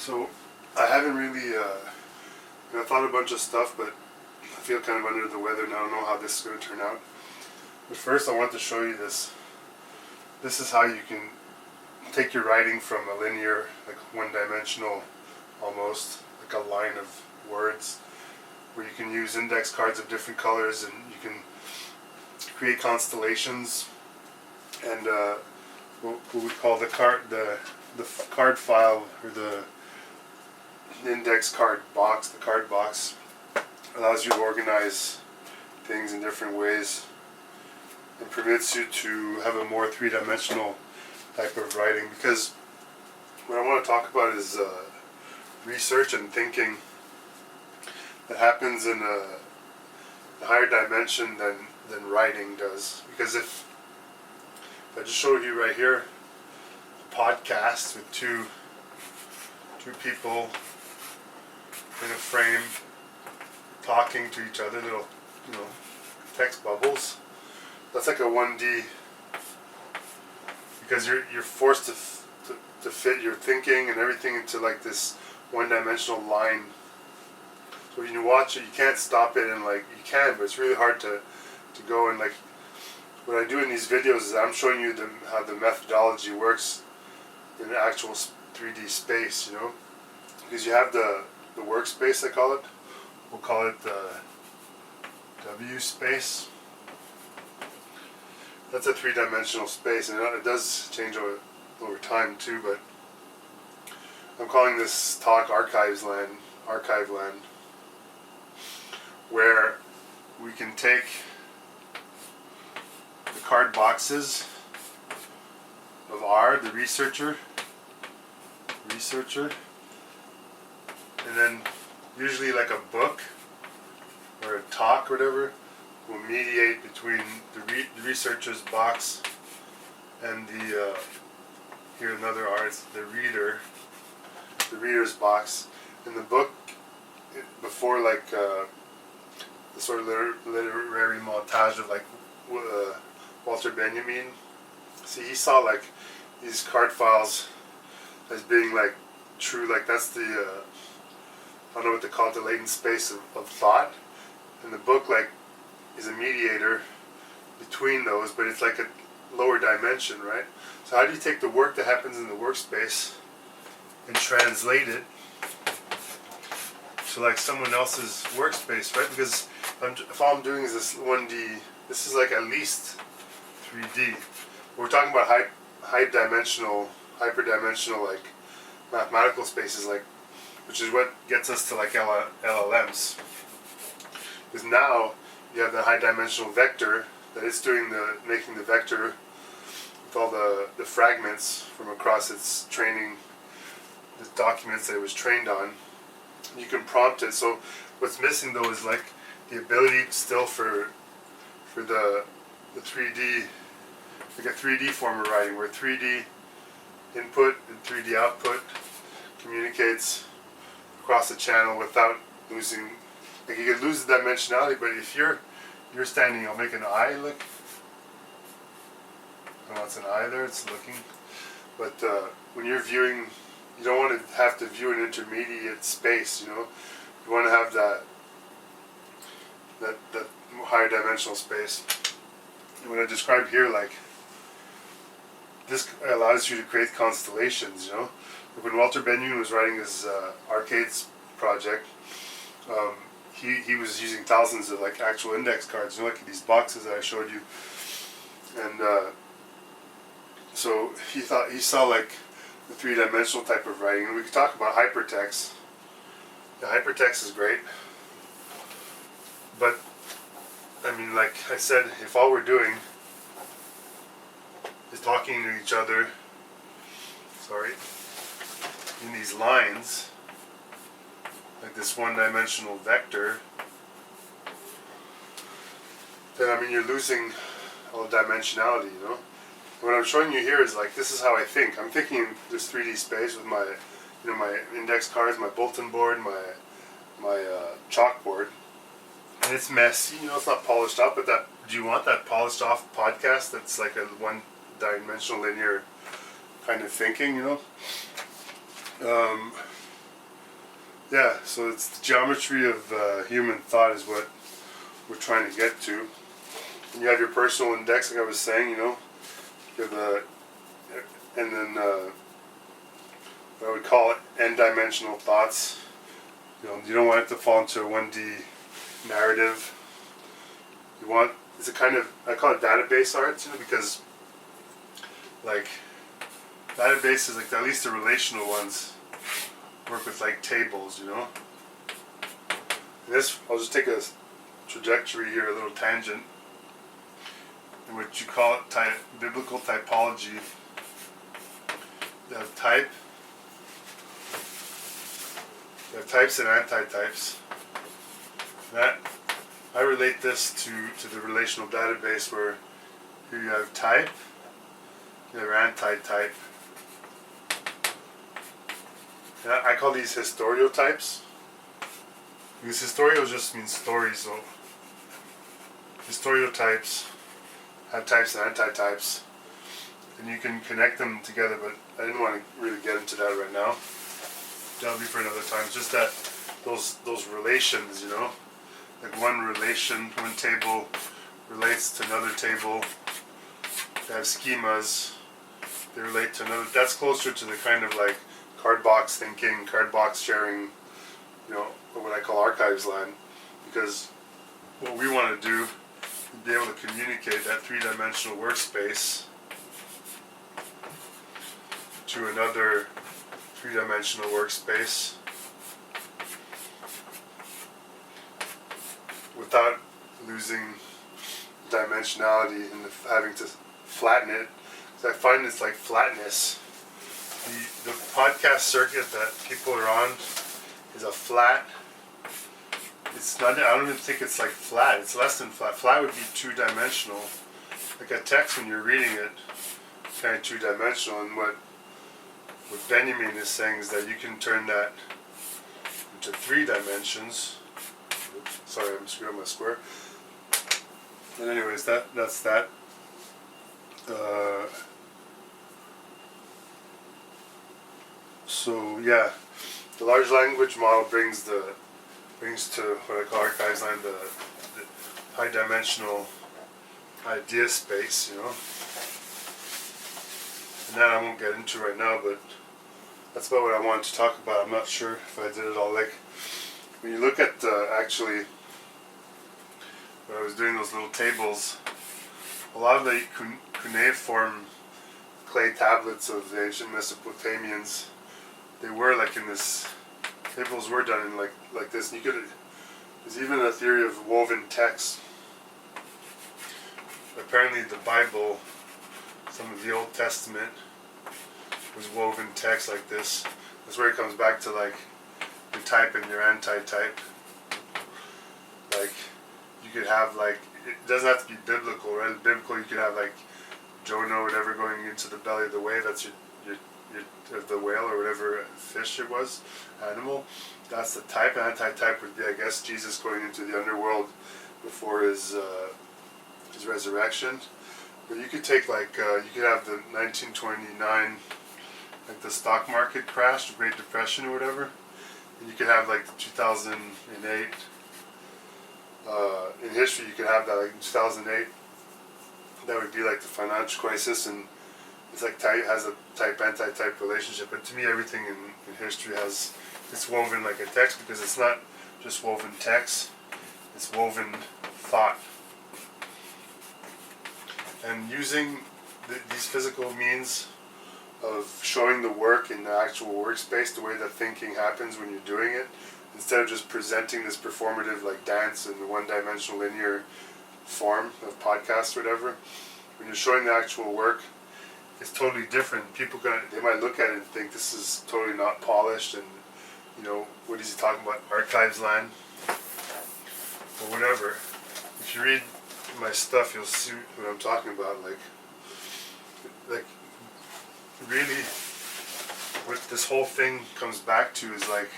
So I haven't really, I thought a bunch of stuff, but I feel kind of under the weather and I don't know how this is going to turn out. But first I want to show you this. This is how you can take your writing from a linear, like one-dimensional almost, like a line of words, where you can use index cards of different colors and you can create constellations and what we call the card file, or the index card box. The card box allows you to organize things in different ways and permits you to have a more three-dimensional type of writing, because what I want to talk about is research and thinking that happens in a higher dimension than writing does. Because if I just showed you right here a podcast with two people in a frame talking to each other, little text bubbles, that's like a 1D, because you're forced to fit your thinking and everything into like this one-dimensional line. So when you watch it, you can't stop it, and like you can, but it's really hard to go. And like what I do in these videos is I'm showing you how the methodology works in an actual 3D space, because you have the workspace, I call it. We'll call it the W space. That's a three-dimensional space, and it does change over time too, but I'm calling this talk archive land, where we can take the card boxes of R, the researcher, and then usually like a book or a talk or whatever will mediate between the researcher's box and the here another R, it's the reader's box. In the book, before like the sort of literary montage of like Walter Benjamin, see, he saw like these card files as being like true, like that's the I don't know what they call it, the latent space of thought. And the book like is a mediator between those, but it's like a lower dimension, right? So how do you take the work that happens in the workspace and translate it to like someone else's workspace, right? Because if all I'm doing is this 1D, this is like at least 3D. We're talking about hyper-dimensional like mathematical spaces, like, which is what gets us to like LLMs. Because now you have the high-dimensional vector that it's doing making the vector with all the fragments from across its training, the documents that it was trained on. You can prompt it. So what's missing though is like the ability still for the 3D, like a 3D form of writing, where 3D input and 3D output communicates across the channel without losing. Like you could lose the dimensionality, but if you're standing, I'll make an eye look. I don't know, it's an eye there, it's looking. But when you're viewing, you don't want to have to view an intermediate space, You want to have that higher dimensional space. And what I described here, like, this allows you to create constellations, Like when Walter Benjamin was writing his arcades project, he was using thousands of like actual index cards, like these boxes that I showed you, and so he saw like the three-dimensional type of writing, and we could talk about hypertext. The hypertext is great, but I mean, like I said, if all we're doing is talking to each other, in these lines, like this one-dimensional vector, then I mean you're losing all dimensionality, What I'm showing you here is like, this is how I think. I'm thinking in this 3D space with my, my index cards, my bulletin board, my chalkboard, and it's messy. It's not polished up. But do you want that polished off podcast that's like a one-dimensional linear kind of thinking? yeah, so it's the geometry of human thought is what we're trying to get to. And you have your personal index, like I was saying, you know. You have the, and then what I would call it n-dimensional thoughts. You know, you don't want it to fall into a 1D narrative. You want, it's a kind of, I call it database art, you know, because like databases, like at least the relational ones, work with like tables, you know. And this, I'll just take a trajectory here, a little tangent, in which you call it biblical typology. You have type, you have types and antitypes. That I relate this to the relational database where here you have type, you have antitype. And I call these historial types. Because historial just means story, so historial types have types and antitypes. And you can connect them together, but I didn't want to really get into that right now. That'll be for another time. It's just that those relations, you know, like one relation, one table relates to another table. They have schemas. They relate to another. That's closer to the kind of like card box thinking, card box sharing, you know, or what I call archives land. Because what we want to do is be able to communicate that three-dimensional workspace to another three-dimensional workspace without losing dimensionality and having to flatten it. So I find it's like flatness. The podcast circuit that people are on is a flat. It's not, I don't even think it's like flat. It's less than flat. Flat would be two-dimensional. Like a text, when you're reading it, it's kind of two-dimensional. And what Benjamin is saying is that you can turn that into 3 dimensions. Oops, sorry, I'm screwing up my square. And anyways, that's that. So yeah, the large language model brings to what I call archives line the high dimensional idea space, you know. And that I won't get into right now, but that's about what I wanted to talk about. I'm not sure if I did it all. Like when you look at actually when I was doing those little tables, a lot of the cuneiform clay tablets of the ancient Mesopotamians, they were like in this. Tables were done in like this. And there's even a theory of woven text. Apparently, the Bible, some of the Old Testament, was woven text like this. That's where it comes back to like your type and your antitype. Like you could have like, it doesn't have to be biblical, right? Biblical, you could have like Jonah or whatever going into the belly of the whale. That's your the whale or whatever fish it was, animal. That's the type. Antitype would be, I guess, Jesus going into the underworld before his resurrection. But you could take like you could have the 1929, like the stock market crash, the Great Depression or whatever, and you could have like the 2008. In history, you could have that like 2008. That would be like the financial crisis, and it's like has a type anti-type relationship. But to me, everything in history it's woven like a text, because it's not just woven text, it's woven thought. And using these physical means of showing the work in the actual workspace, the way that thinking happens when you're doing it, instead of just presenting this performative like dance in the one-dimensional linear form of podcast or whatever, when you're showing the actual work, it's totally different. People they might look at it and think this is totally not polished, and you know, what is he talking about, archives land or whatever. If you read my stuff, you'll see what I'm talking about. Like really what this whole thing comes back to is like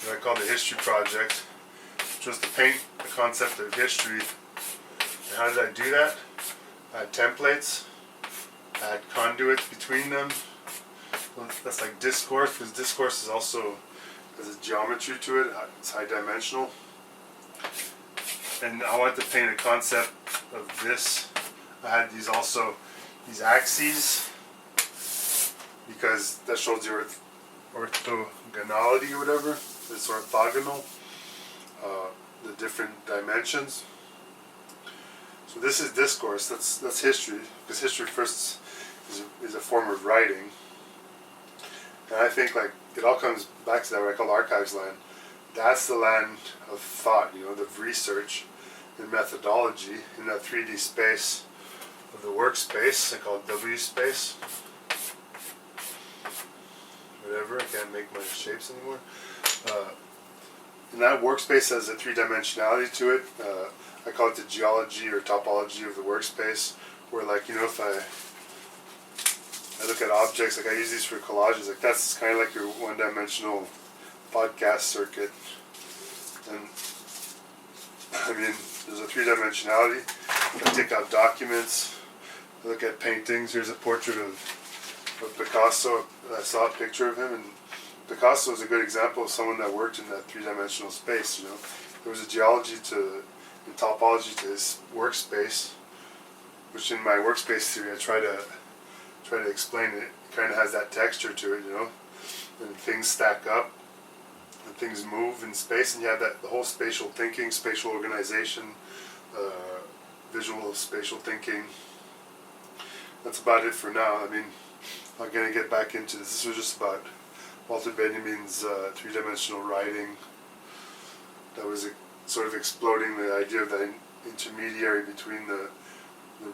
what I call the history project, just to paint the concept of history. And how did I do that? I had templates, I had conduits between them, That's like Discourse, because Discourse is also has a geometry to it. It's high dimensional. And I wanted to paint a concept of this. I had these axes, because that shows the orthogonality or whatever. It's orthogonal, the different dimensions. So this is Discourse. That's history, because history first is a form of writing. And I think like it all comes back to that what I call archives land. That's the land of thought, the research and methodology in that 3D space of the workspace. I call it W space. Whatever, I can't make my shapes anymore. And that workspace has a three-dimensionality to it. I call it the geology or topology of the workspace, where like, if I look at objects, like I use these for collages, like that's kind of like your one-dimensional podcast circuit. And I mean, there's a three-dimensionality. I take out documents, I look at paintings. Here's a portrait of Picasso. I saw a picture of him, and Picasso is a good example of someone that worked in that three-dimensional space. There was a geology and topology to his workspace, which in my workspace theory I try to explain it. It kind of has that texture to it, and things stack up, and things move in space, and you have the whole spatial thinking, spatial organization, visual-spatial thinking. That's about it for now. I mean, I'm going to get back into this. This was just about Walter Benjamin's three-dimensional writing that was sort of exploding the idea of that intermediary between the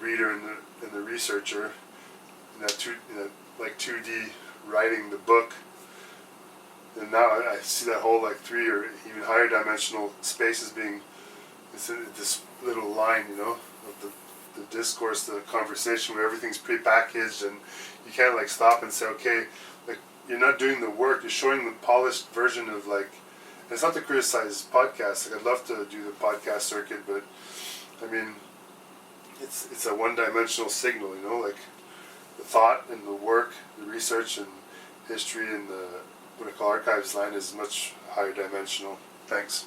reader and the researcher, and that 2D writing the book. And now I see that whole like 3 or even higher dimensional space as being this little line, of the discourse, the conversation, where everything's pre-packaged, and you can't like stop and say, okay, like you're not doing the work, you're showing the polished version of like. And it's not to criticize podcasts. Like I'd love to do the podcast circuit, but I mean, it's a one-dimensional signal, like the thought and the work, the research and history and the what I call archives line is much higher dimensional. Thanks.